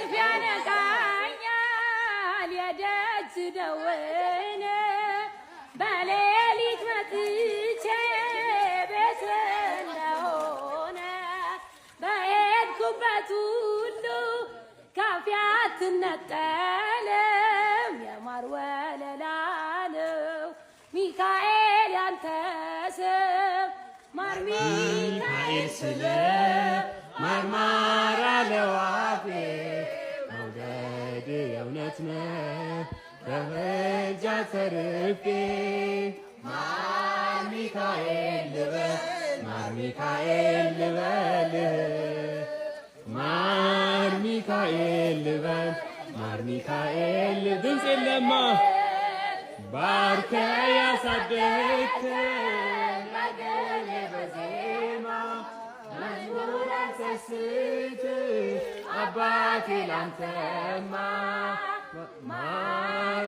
እንቅልፍ ያነቃኛል የደጅ ደወል በሌሊት መጥቼ ቤት እንደሆነ በሄድኩበት ሁሉ ካፌ አትነጠልም የማር ወለላ ነው ሚካኤል ያንተ ስም ማር ሚካኤል ስለ ማርማር አለው አፌ መውደድ የእውነት ነው በምልጃ ተርፌ ማር ሚካኤል ልበል ማር ሚካኤል ልበልህ ማር ሚካኤል ልበል ማር ሚካኤል ድምፅ የለማ ባርከ ያሳደግከን ላገኘ በዜማ መዝሙር አልሰስት አባቴ ላንተማ